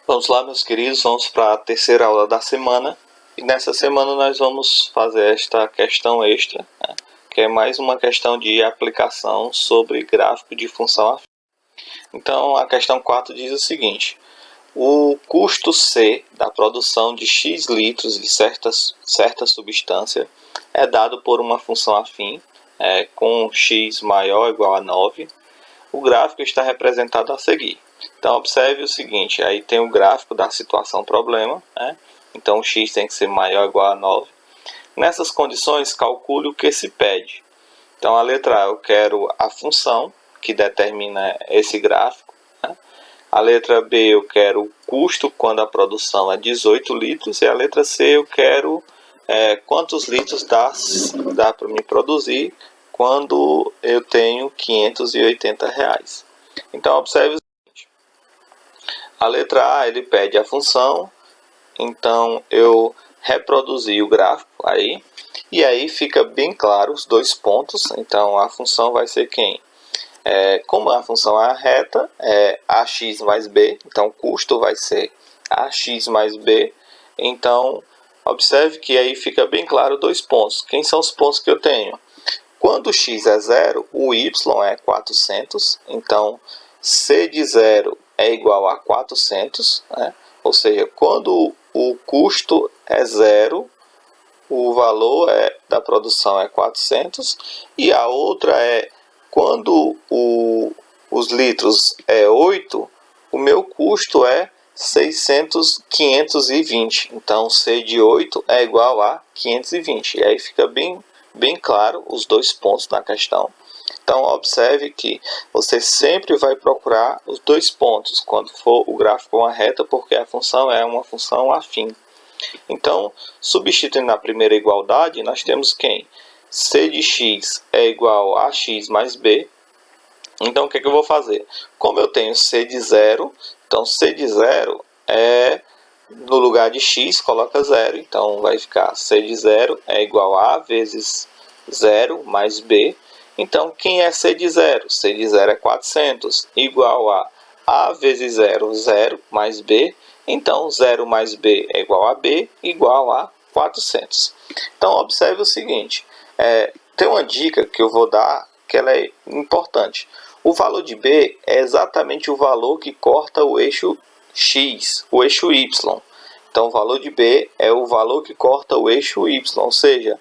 Vamos lá, meus queridos, vamos para a terceira aula da semana. E nessa semana nós vamos fazer esta questão extra, né, que é mais uma questão de aplicação sobre gráfico de função afim. Então, a questão 4 diz o seguinte: o custo C da produção de X litros de certa substância é dado por uma função afim, com x maior ou igual a 9. O gráfico está representado a seguir. Então, observe o seguinte, aí tem o gráfico da situação problema, né? Então, o x tem que ser maior ou igual a 9. Nessas condições, calcule o que se pede. Então, a letra A, eu quero a função que determina esse gráfico, né? A letra B, eu quero o custo quando a produção é 18 litros. E a letra C, eu quero quantos litros dá para me produzir quando eu tenho R$580. Então, observe o seguinte. A letra A, ele pede a função. Então, eu reproduzi o gráfico aí. E aí fica bem claro os dois pontos. Então, a função vai ser quem? Como a função é reta, é AX mais B. Então, o custo vai ser AX mais B. Então, observe que aí fica bem claro dois pontos. Quem são os pontos que eu tenho? Quando x é zero, o y é 400. Então, C de zero é igual a 400. Né? Ou seja, quando o custo é zero, o valor da produção é 400. E a outra é quando os litros é 8, o meu custo é 520. Então, C de 8 é igual a 520. E aí fica bem claro os dois pontos na questão. Então, observe que você sempre vai procurar os dois pontos quando for o gráfico uma reta, porque a função é uma função afim. Então, substituindo na primeira igualdade, nós temos quem? C de x é igual a x mais b. Então, o que eu vou fazer? Como eu tenho C de zero, então C de zero no lugar de x, coloca zero. Então, vai ficar C de zero é igual a vezes 0 mais b. Então, quem é C de zero? C de zero é 400, igual a vezes 0, 0 mais b. Então, 0 mais b é igual a b, igual a 400. Então, observe o seguinte, tem uma dica que eu vou dar, que ela é importante. O valor de b é exatamente o valor que corta o eixo x, o eixo y. Então, o valor de b é o valor que corta o eixo y, ou seja,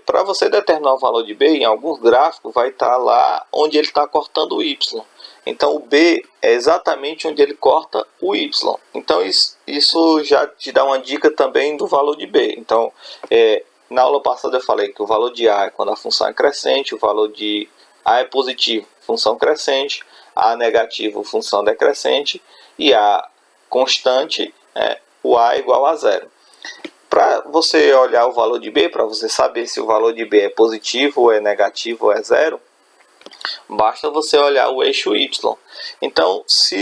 para você determinar o valor de b, em alguns gráficos vai estar lá onde ele está cortando o y. Então, o b é exatamente onde ele corta o y. Então, isso já te dá uma dica também do valor de b. Então, na aula passada eu falei que o valor de a é quando a função é crescente, o valor de a é positivo, função crescente, a negativo, função decrescente, e a constante, o a é igual a zero. Para você olhar o valor de b, para você saber se o valor de b é positivo, ou é negativo, ou é zero, basta você olhar o eixo y. Então, se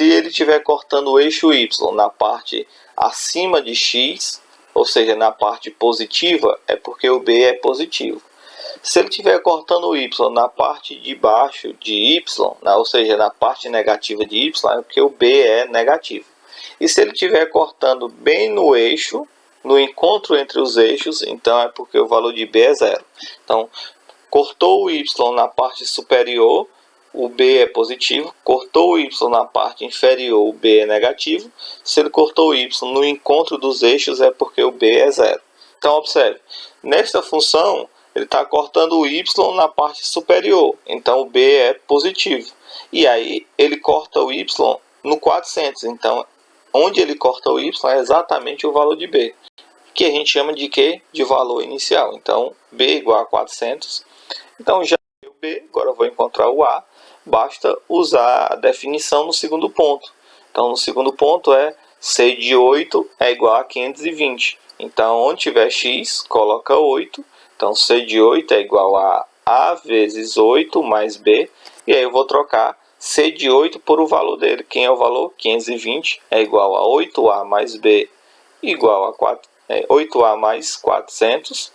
ele estiver cortando o eixo y na parte acima de x, ou seja, na parte positiva, é porque o b é positivo. Se ele estiver cortando o y na parte de baixo de y, ou seja, na parte negativa de y, é porque o b é negativo. E se ele estiver cortando bem no eixo, no encontro entre os eixos, então é porque o valor de b é zero. Então, cortou o y na parte superior, o b é positivo. Cortou o y na parte inferior, o b é negativo. Se ele cortou o y no encontro dos eixos, é porque o b é zero. Então, observe, nesta função, ele está cortando o y na parte superior, então o b é positivo. E aí, ele corta o y no 400, então, onde ele corta o y é exatamente o valor de b, que a gente chama de quê? De valor inicial. Então, b igual a 400. Então, já o b, agora eu vou encontrar o a, basta usar a definição no segundo ponto. Então, no segundo ponto C de 8 é igual a 520. Então, onde tiver x, coloca 8. Então, C de 8 é igual a vezes 8 mais b. E aí eu vou trocar C de 8 por o valor dele. Quem é o valor? 520 é igual a 8a mais b igual a 8a mais 400.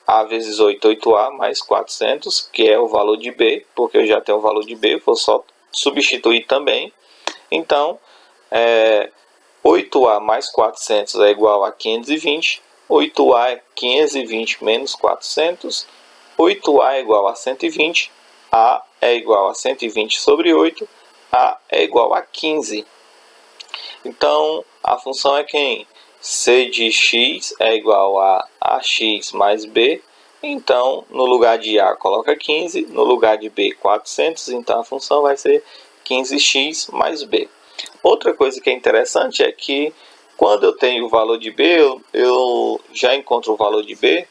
A vezes 8, 8a mais 400, que é o valor de b, porque eu já tenho o valor de b, vou só substituir também. Então, 8A mais 400 é igual a 520. 8A é 520 menos 400. 8A é igual a 120. A é igual a 120 sobre 8. A é igual a 15. Então, a função é quem? C de x é igual a ax mais b. Então, no lugar de A, coloca 15. No lugar de B, 400. Então, a função vai ser 15x mais b. Outra coisa que é interessante é que, quando eu tenho o valor de b, eu já encontro o valor de b,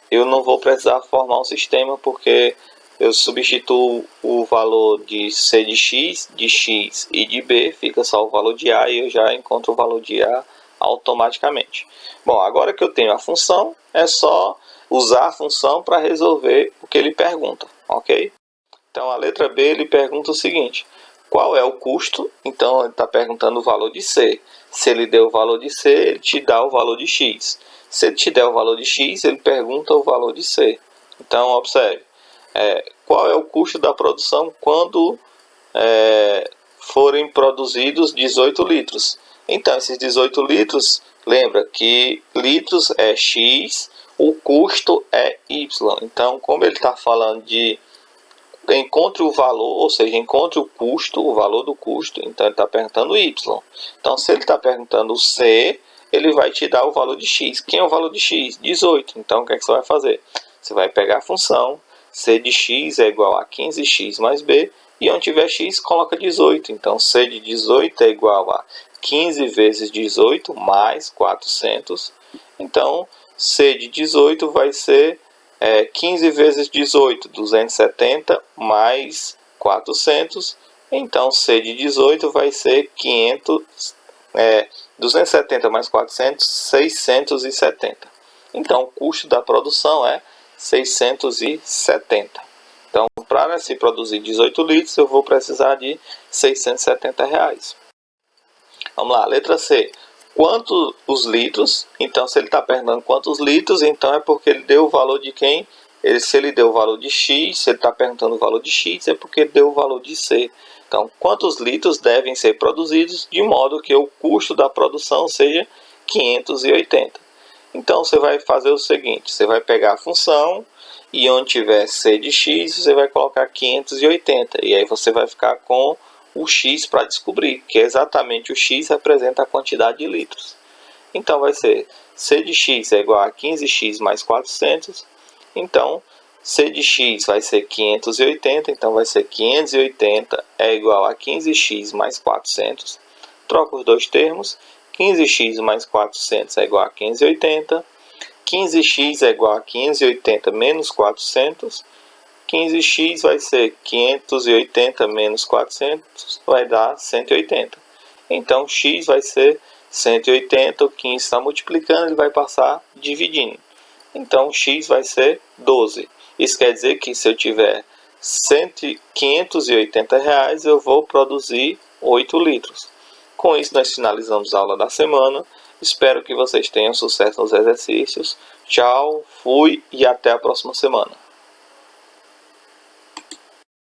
eu não vou precisar formar um sistema, porque eu substituo o valor de C de x e de b, fica só o valor de A e eu já encontro o valor de A automaticamente. Bom, agora que eu tenho a função, é só usar a função para resolver o que ele pergunta, ok? Então, a letra B, ele pergunta o seguinte: qual é o custo? Então, ele está perguntando o valor de C. Se ele deu o valor de C, ele te dá o valor de x. Se ele te der o valor de x, ele pergunta o valor de C. Então, observe. Qual é o custo da produção quando forem produzidos 18 litros? Então, esses 18 litros, lembra que litros é x, o custo é y. Então, como ele está falando de encontre o valor, ou seja, encontre o custo, o valor do custo, então ele está perguntando y. Então, se ele está perguntando c, ele vai te dar o valor de x. Quem é o valor de x? 18. Então, o que é que você vai fazer? Você vai pegar a função c de x é igual a 15x mais b, e onde tiver x, coloca 18. Então, c de 18 é igual a 15 vezes 18 mais 400. Então, c de 18 vai ser 15 vezes 18, 270 mais 400. Então, C de 18 vai ser 270 mais 400, 670. Então, o custo da produção é 670. Então, para se produzir 18 litros, eu vou precisar de R$670. Vamos lá, letra C. Quantos os litros? Então, se ele está perguntando quantos litros, então é porque ele deu o valor de quem? Se ele deu o valor de x, se ele está perguntando o valor de x, é porque ele deu o valor de C. Então, quantos litros devem ser produzidos de modo que o custo da produção seja 580. Então, você vai fazer o seguinte, você vai pegar a função e onde tiver C de x, você vai colocar 580. E aí você vai ficar com o x para descobrir, que é exatamente o x representa a quantidade de litros. Então, vai ser C de x é igual a 15x mais 400. Então, C de x vai ser 580. Então, vai ser 580 é igual a 15x mais 400. Troca os dois termos. 15x mais 400 é igual a 580. 15x é igual a 580 menos 400. 15x vai ser 580 menos 400, vai dar 180. Então, x vai ser 180, o 15 está multiplicando, ele vai passar dividindo. Então, x vai ser 12. Isso quer dizer que se eu tiver R$580, eu vou produzir 8 litros. Com isso, nós finalizamos a aula da semana. Espero que vocês tenham sucesso nos exercícios. Tchau, fui e até a próxima semana.